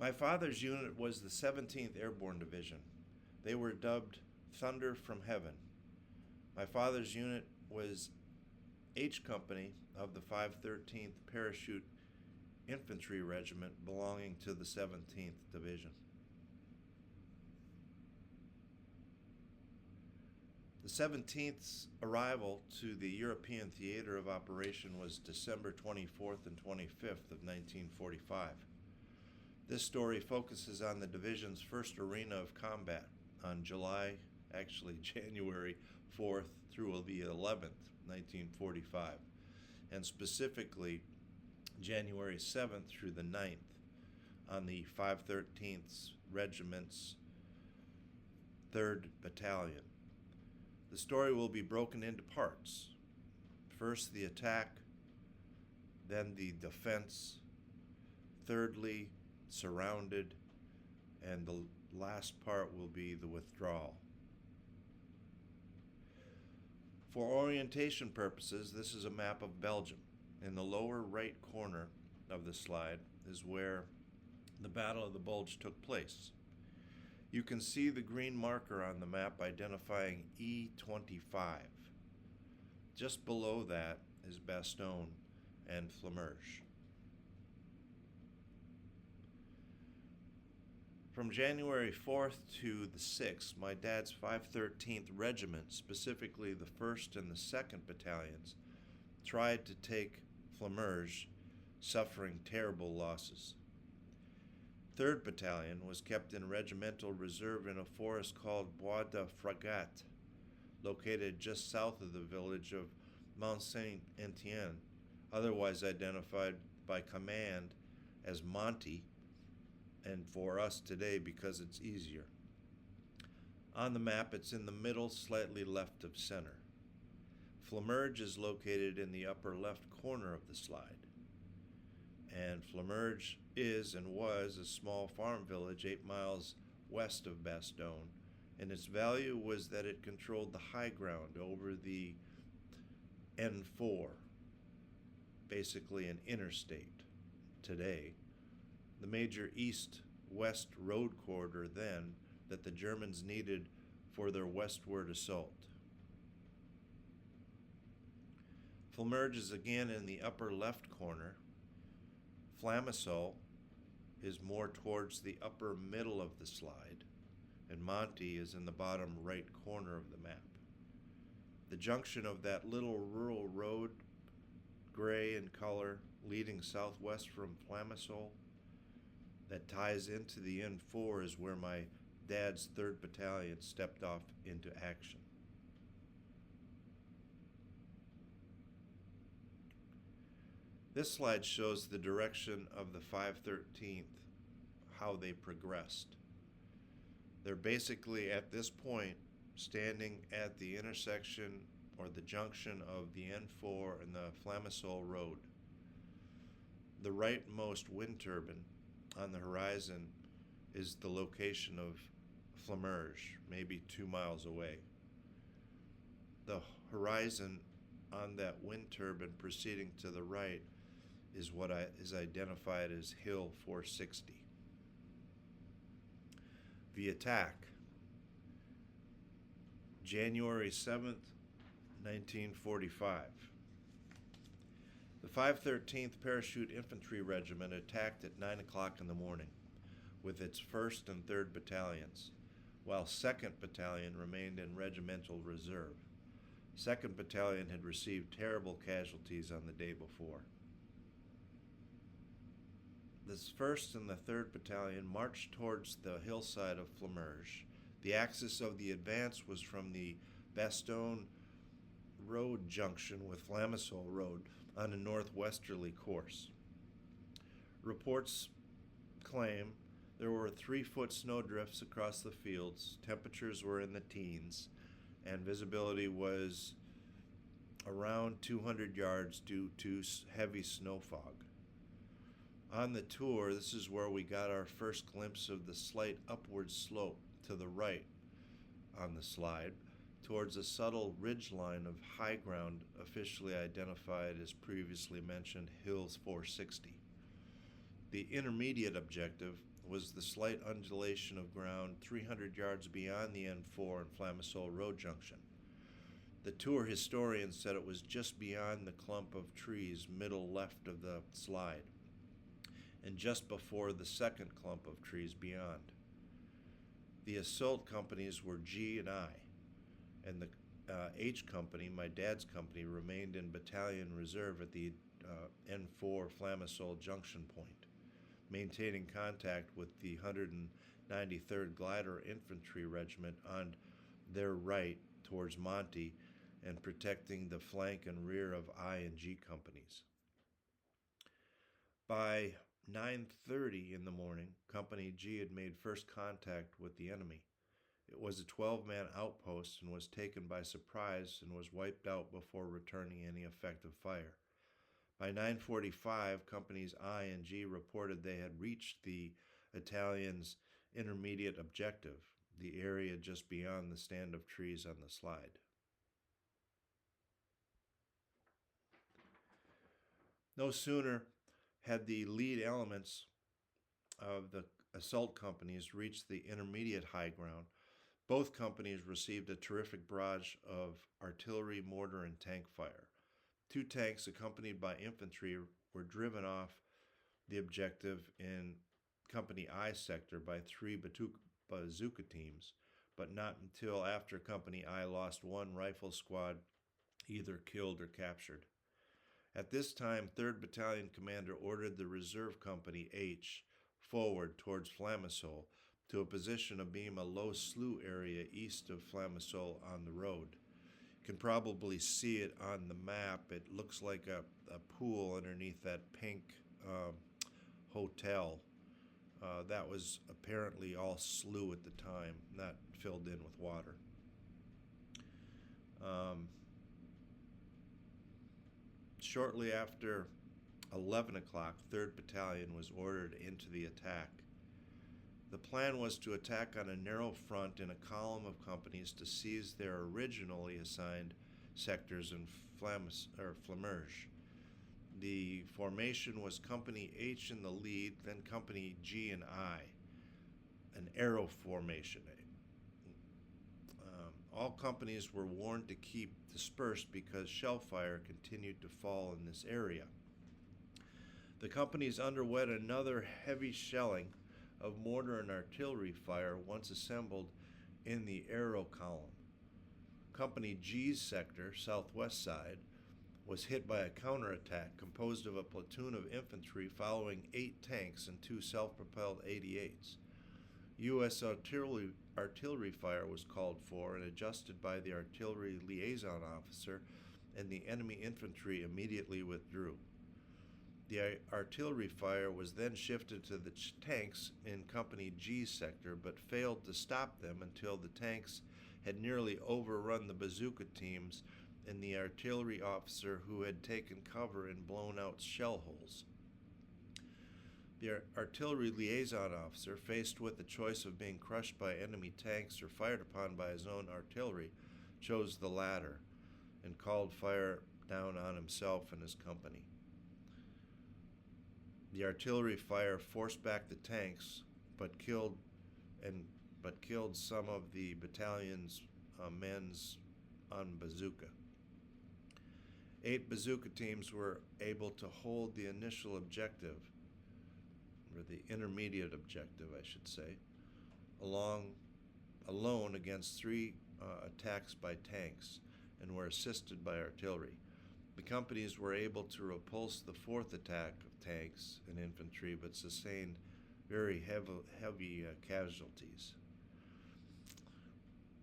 My father's unit was the 17th Airborne Division. They were dubbed Thunder from Heaven. My father's unit was H Company of the 513th Parachute Infantry Regiment belonging to the 17th Division. The 17th's arrival to the European theater of operation was December 24th and 25th of 1945. This story focuses on the division's first arena of combat on January 4th through the 11th, 1945, and specifically January 7th through the 9th on the 513th Regiment's 3rd Battalion. The story will be broken into parts. First, the attack, then the defense, thirdly, surrounded, and the last part will be the withdrawal. For orientation purposes, this is a map of Belgium. In the lower right corner of the slide is where the Battle of the Bulge took place. You can see the green marker on the map identifying E25. Just below that is Bastogne and Flamierge. From January 4th to the 6th, my dad's 513th Regiment, specifically the 1st and the 2nd Battalions, tried to take Flamierge, suffering terrible losses. 3rd Battalion was kept in regimental reserve in a forest called Bois de Fragat, located just south of the village of Mont Saint-Étienne, otherwise identified by command as Monty, and for us today because it's easier. On the map, it's in the middle, slightly left of center. Flamierge is located in the upper left corner of the slide. And Flamierge is and was a small farm village 8 miles west of Bastogne, and its value was that it controlled the high ground over the N4, basically an interstate today, the major east-west road corridor then that the Germans needed for their westward assault. Flamierge is again in the upper left corner. Flamierge is more towards the upper middle of the slide, and Monty is in the bottom right corner of the map. The junction of that little rural road, gray in color, leading southwest from Flamierge, that ties into the N4 is where my dad's 3rd Battalion stepped off into action. This slide shows the direction of the 513th, how they progressed. They're basically at this point standing at the intersection or the junction of the N4 and the Flamierge Road. The rightmost wind turbine on the horizon is the location of Flamierge, maybe 2 miles away. The horizon on that wind turbine proceeding to the right is what is identified as Hill 460. The attack, January 7th, 1945. The 513th Parachute Infantry Regiment attacked at 9 o'clock in the morning with its 1st and 3rd Battalions, while 2nd Battalion remained in regimental reserve. 2nd Battalion had received terrible casualties on the day before. The 1st and the 3rd Battalion marched towards the hillside of Flamierge. The axis of the advance was from the Bastogne Road junction with Flamierge Road on a northwesterly course. Reports claim there were 3-foot snowdrifts across the fields, temperatures were in the teens, and visibility was around 200 yards due to heavy snow fog. On the tour, this is where we got our first glimpse of the slight upward slope to the right on the slide towards a subtle ridgeline of high ground officially identified as previously mentioned Hills 460. The intermediate objective was the slight undulation of ground 300 yards beyond the N4 and Flamierge Road junction. The tour historian said it was just beyond the clump of trees middle left of the slide, and just before the second clump of trees beyond. The assault companies were G and I, and the H company, my dad's company, remained in battalion reserve at the N4 Flamierge junction point, maintaining contact with the 193rd Glider Infantry Regiment on their right towards Monte and protecting the flank and rear of I and G companies. By 9:30 in the morning, Company G had made first contact with the enemy. It was a 12-man outpost and was taken by surprise and was wiped out before returning any effective fire. By 9:45, Companies I and G reported they had reached the Italians' intermediate objective, the area just beyond the stand of trees on the slide. No sooner had the lead elements of the assault companies reached the intermediate high ground, both companies received a terrific barrage of artillery, mortar, and tank fire. 2 tanks accompanied by infantry were driven off the objective in Company I sector by 3 bazooka teams, but not until after Company I lost 1 rifle squad either killed or captured. At this time, 3rd Battalion Commander ordered the Reserve Company H forward towards Flamierge to a position abeam a low slough area east of Flamierge on the road. You can probably see it on the map. It looks like a pool underneath that pink hotel. That was apparently all slough at the time, not filled in with water. Shortly after 11 o'clock, 3rd Battalion was ordered into the attack. The plan was to attack on a narrow front in a column of companies to seize their originally assigned sectors in Flamierge. The formation was Company H in the lead, then Company G and I, an arrow formation. All companies were warned to keep dispersed because shell fire continued to fall in this area. The companies underwent another heavy shelling of mortar and artillery fire once assembled in the arrow column. Company G's sector, southwest side, was hit by a counterattack composed of a platoon of infantry following 8 tanks and 2 self-propelled 88s. U.S. artillery fire was called for and adjusted by the artillery liaison officer, and the enemy infantry immediately withdrew. The artillery fire was then shifted to the tanks in Company G sector, but failed to stop them until the tanks had nearly overrun the bazooka teams and the artillery officer who had taken cover in blown-out shell holes. The artillery liaison officer, faced with the choice of being crushed by enemy tanks or fired upon by his own artillery, chose the latter and called fire down on himself and his company. The artillery fire forced back the tanks, but killed some of the battalion's men's on bazooka. 8 bazooka teams were able to hold the initial objective, or the intermediate objective, I should say, alone against 3 attacks by tanks, and were assisted by artillery. The companies were able to repulse the 4th attack of tanks and infantry, but sustained very heavy casualties.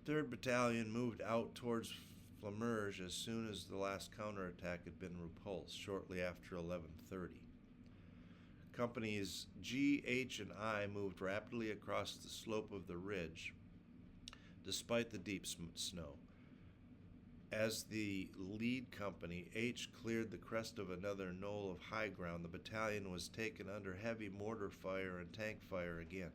3rd Battalion moved out towards Flamierge as soon as the last counterattack had been repulsed, shortly after 11:30. Companies G, H, and I moved rapidly across the slope of the ridge, despite the deep snow. As the lead company, H, cleared the crest of another knoll of high ground, the battalion was taken under heavy mortar fire and tank fire again.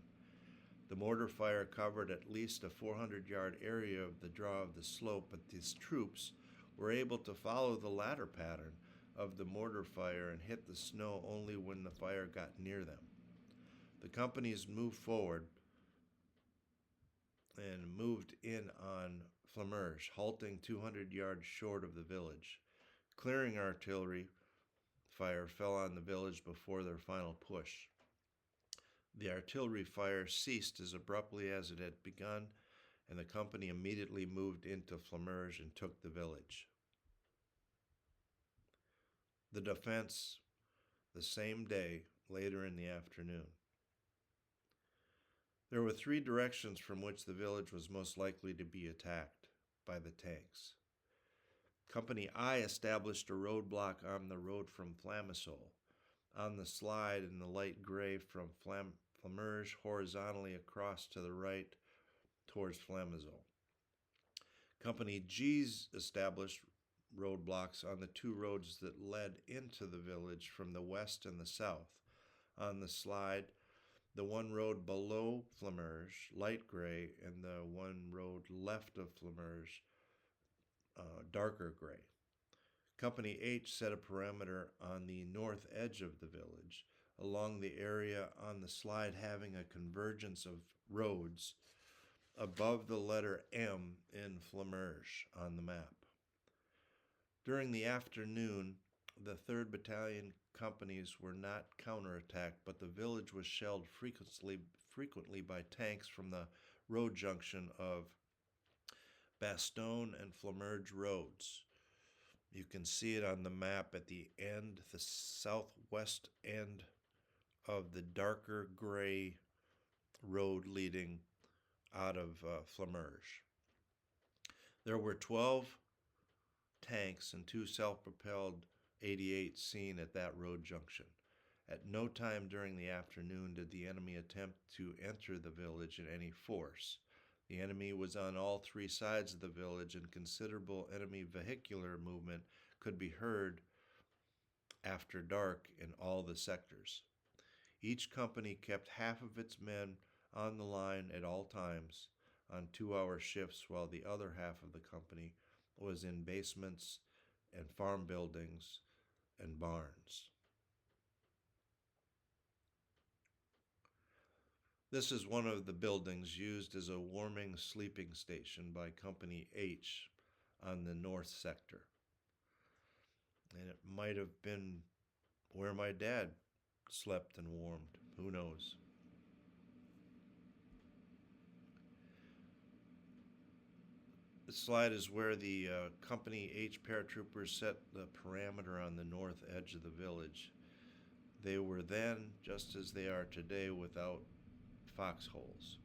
The mortar fire covered at least a 400-yard area of the draw of the slope, but these troops were able to follow the latter pattern of the mortar fire and hit the snow only when the fire got near them. The companies moved forward and moved in on Flamierge, halting 200 yards short of the village. Clearing artillery fire fell on the village before their final push. The artillery fire ceased as abruptly as it had begun, and the company immediately moved into Flamierge and took the village. The defense the same day, later in the afternoon. There were three directions from which the village was most likely to be attacked by the tanks. Company I established a roadblock on the road from Flamierge, on the slide in the light gray from Flamierge horizontally across to the right towards Flamierge. Company G's established roadblocks on the two roads that led into the village from the west and the south. On the slide, the one road below Flamierge, light gray, and the one road left of Flamierge, darker gray. Company H set a perimeter on the north edge of the village, along the area on the slide having a convergence of roads above the letter M in Flamierge on the map. During the afternoon, the 3rd Battalion companies were not counterattacked, but the village was shelled frequently by tanks from the road junction of Bastogne and Flamierge roads. You can see it on the map at the end, the southwest end of the darker gray road leading out of Flamierge. There were 12 tanks and 2 self-propelled 88s seen at that road junction. At no time during the afternoon did the enemy attempt to enter the village in any force. The enemy was on all 3 sides of the village, and considerable enemy vehicular movement could be heard after dark in all the sectors. Each company kept half of its men on the line at all times on 2-hour shifts, while the other half of the company was in basements and farm buildings and barns. This is one of the buildings used as a warming sleeping station by Company H on the north sector. And it might have been where my dad slept and warmed. Who knows? This slide is where the Company H paratroopers set the perimeter on the north edge of the village. They were then, just as they are today, without foxholes.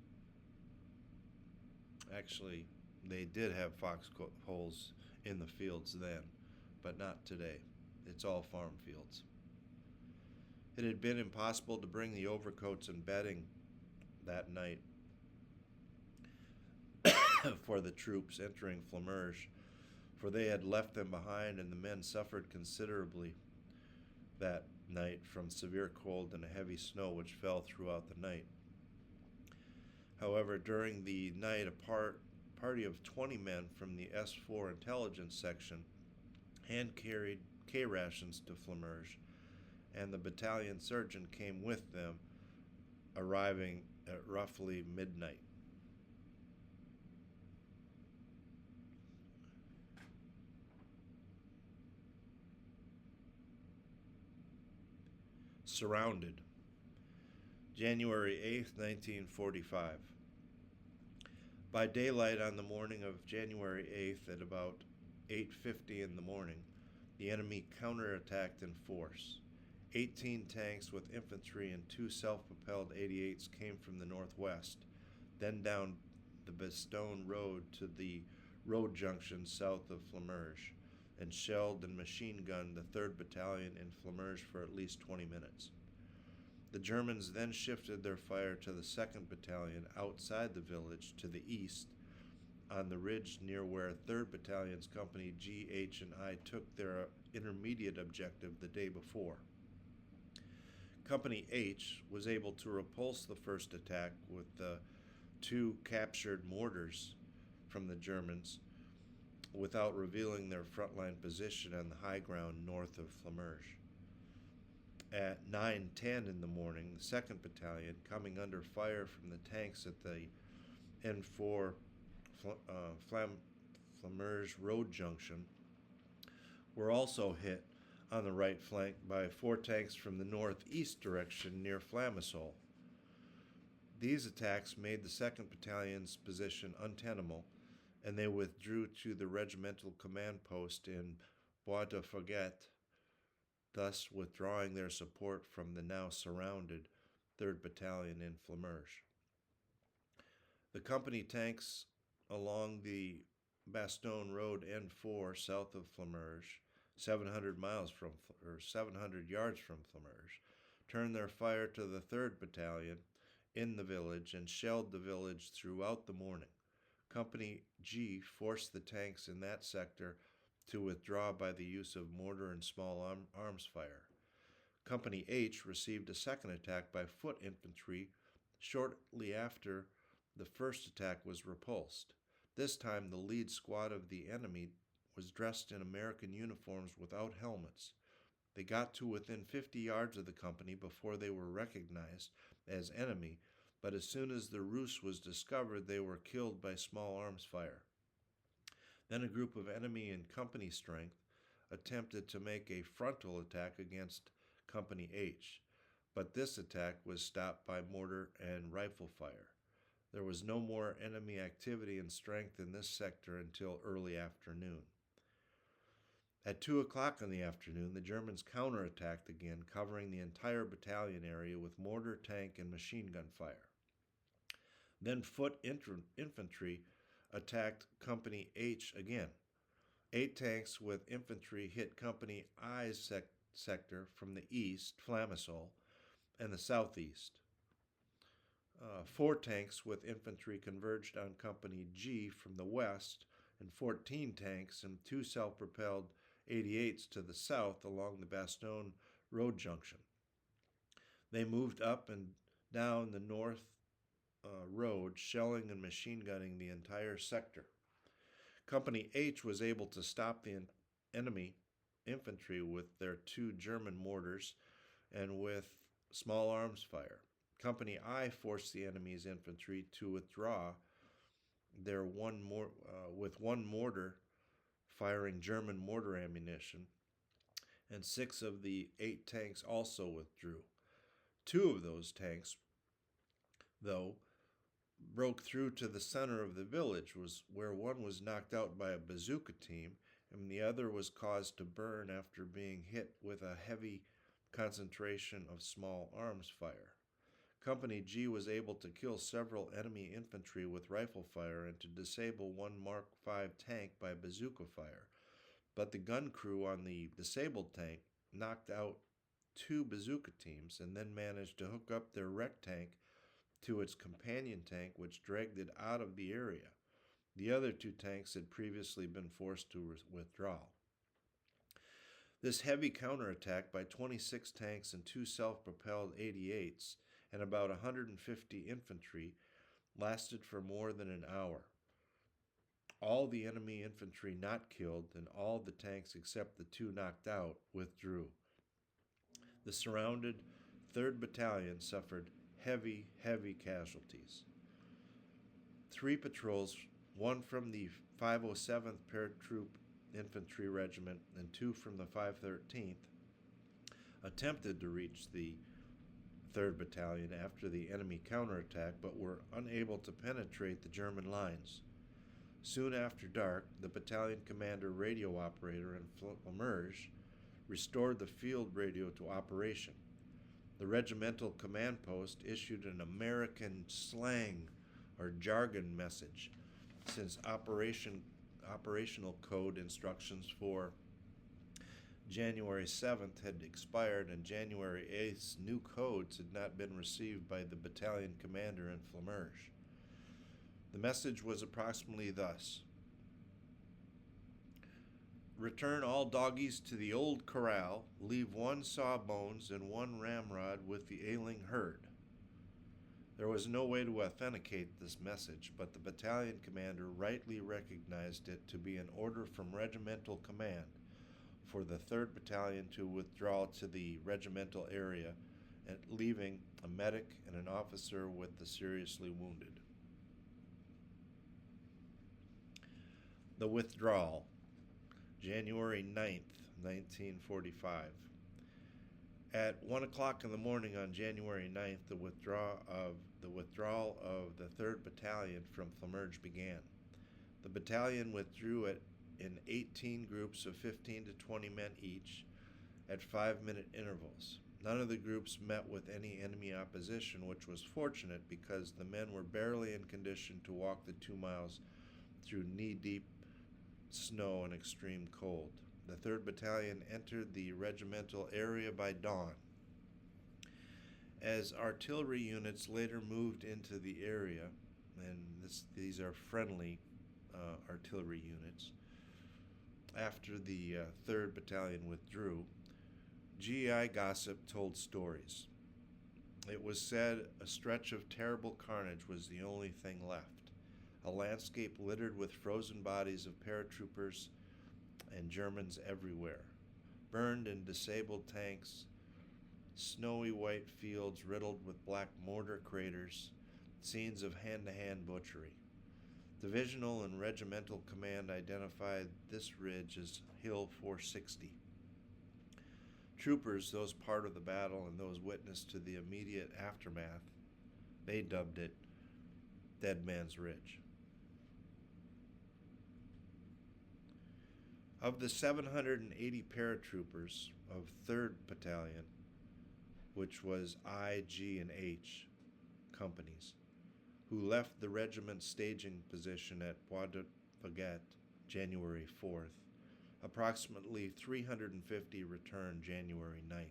Actually, they did have foxholes in the fields then, but not today. It's all farm fields. It had been impossible to bring the overcoats and bedding that night for the troops entering Flamierge, for they had left them behind, and the men suffered considerably that night from severe cold and a heavy snow which fell throughout the night. However, during the night, a party of 20 men from the S4 intelligence section hand-carried K-rations to Flamierge, and the battalion surgeon came with them, arriving at roughly midnight. Surrounded. January 8th, 1945. By daylight on the morning of January 8th at about 8:50 in the morning, the enemy counterattacked in force. 18 tanks with infantry and 2 self-propelled 88s came from the northwest, then down the Bastogne Road to the road junction south of Flamierge, and shelled and machine-gunned the 3rd Battalion in Flamierge for at least 20 minutes. The Germans then shifted their fire to the 2nd Battalion outside the village to the east, on the ridge near where 3rd Battalion's Company G, H, and I took their intermediate objective the day before. Company H was able to repulse the first attack with the 2 captured mortars from the Germans without revealing their frontline position on the high ground north of Flamierge. At 9:10 in the morning, the 2nd Battalion, coming under fire from the tanks at the N4 Flamierge Road junction, were also hit on the right flank by 4 tanks from the northeast direction near Flamierge. These attacks made the 2nd Battalion's position untenable, and they withdrew to the regimental command post in Bois de Forget, thus withdrawing their support from the now surrounded 3rd Battalion in Flamierge. The company tanks along the Bastogne Road N4 south of Flamierge, 700 yards from Flamierge, turned their fire to the 3rd Battalion in the village and shelled the village throughout the morning. Company G forced the tanks in that sector to withdraw by the use of mortar and small arms fire. Company H received a second attack by foot infantry shortly after the first attack was repulsed. This time the lead squad of the enemy was dressed in American uniforms without helmets. They got to within 50 yards of the company before they were recognized as enemy, but as soon as the ruse was discovered, they were killed by small arms fire. Then a group of enemy in company strength attempted to make a frontal attack against Company H, but this attack was stopped by mortar and rifle fire. There was no more enemy activity and strength in this sector until early afternoon. At 2 o'clock in the afternoon, the Germans counterattacked again, covering the entire battalion area with mortar, tank, and machine gun fire. Then foot infantry attacked Company H again. 8 tanks with infantry hit Company I's sector from the east, Flamierge, and the southeast. 4 tanks with infantry converged on Company G from the west, and 14 tanks and 2 self-propelled 88s to the south along the Bastogne Road junction. They moved up and down the north road, shelling and machine gunning the entire sector. Company H was able to stop the enemy infantry with their 2 German mortars and with small arms fire. Company I forced the enemy's infantry to withdraw with 1 mortar firing German mortar ammunition, and 6 of the 8 tanks also withdrew. 2 of those tanks, though, broke through to the center of the village, where one was knocked out by a bazooka team, and the other was caused to burn after being hit with a heavy concentration of small arms fire. Company G was able to kill several enemy infantry with rifle fire and to disable 1 Mark V tank by bazooka fire, but the gun crew on the disabled tank knocked out 2 bazooka teams and then managed to hook up their wrecked tank to its companion tank, which dragged it out of the area. The other 2 tanks had previously been forced to withdraw. This heavy counterattack by 26 tanks and 2 self-propelled 88s and about 150 infantry lasted for more than an hour. All the enemy infantry not killed and all the tanks except the 2 knocked out withdrew. The surrounded 3rd Battalion suffered heavy casualties. 3 patrols, 1 from the 507th Paratroop Infantry Regiment and 2 from the 513th, attempted to reach the 3rd Battalion after the enemy counterattack, but were unable to penetrate the German lines. Soon after dark, the battalion commander radio operator in Flamierge restored the field radio to operation. The regimental command post issued an American slang or jargon message, since operational code instructions for January 7th had expired and January 8th's new codes had not been received by the battalion commander in Flamierge. The message was approximately thus: return all doggies to the old corral, leave 1 sawbones and 1 ramrod with the ailing herd. There was no way to authenticate this message, but the battalion commander rightly recognized it to be an order from regimental command. for the 3rd Battalion to withdraw to the regimental area, and leaving a medic and an officer with the seriously wounded. The withdrawal, January 9th, 1945. At 1 o'clock in the morning on January 9th, the withdrawal of the 3rd Battalion from Flamierge began. The battalion withdrew in 18 groups of 15 to 20 men each at 5-minute intervals. None of the groups met with any enemy opposition, which was fortunate because the men were barely in condition to walk the 2 miles through knee-deep snow and extreme cold. The 3rd Battalion entered the regimental area by dawn. As artillery units later moved into the area, and these are friendly artillery units, after the 3rd Battalion withdrew, GI gossip told stories. It was said a stretch of terrible carnage was the only thing left, a landscape littered with frozen bodies of paratroopers and Germans everywhere, burned and disabled tanks, snowy white fields riddled with black mortar craters, scenes of hand-to-hand butchery. Divisional and regimental command identified this ridge as Hill 460. Troopers, those part of the battle and those witness to the immediate aftermath, they dubbed it Dead Man's Ridge. Of the 780 paratroopers of 3rd Battalion, which was I, G, and H companies, who left the regiment's staging position at WWII, January 4th, approximately 350 returned January 9th.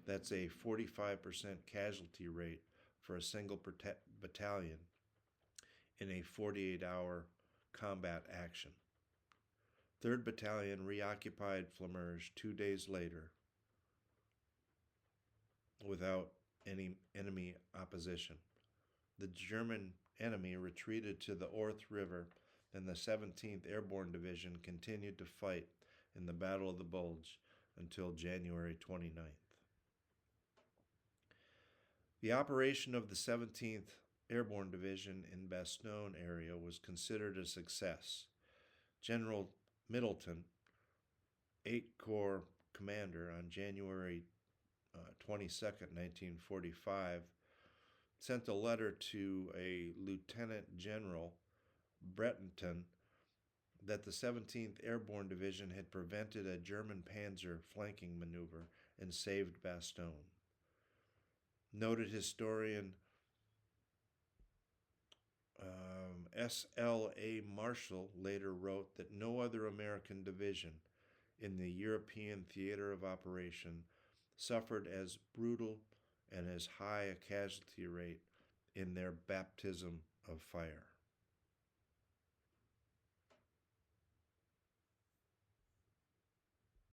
That's a 45% casualty rate for a single battalion in a 48-hour combat action. 3rd Battalion reoccupied Flamierge 2 days later without any enemy opposition. The German enemy retreated to the Orth River, and the 17th Airborne Division continued to fight in the Battle of the Bulge until January 29th. The operation of the 17th Airborne Division in Bastogne area was considered a success. General Middleton, 8th Corps commander, on January 22nd, 1945, sent a letter to a Lieutenant General Bretonton that the 17th Airborne Division had prevented a German panzer flanking maneuver and saved Bastogne. Noted historian S.L.A. Marshall later wrote that no other American division in the European theater of operation suffered as brutal and as high a casualty rate in their baptism of fire.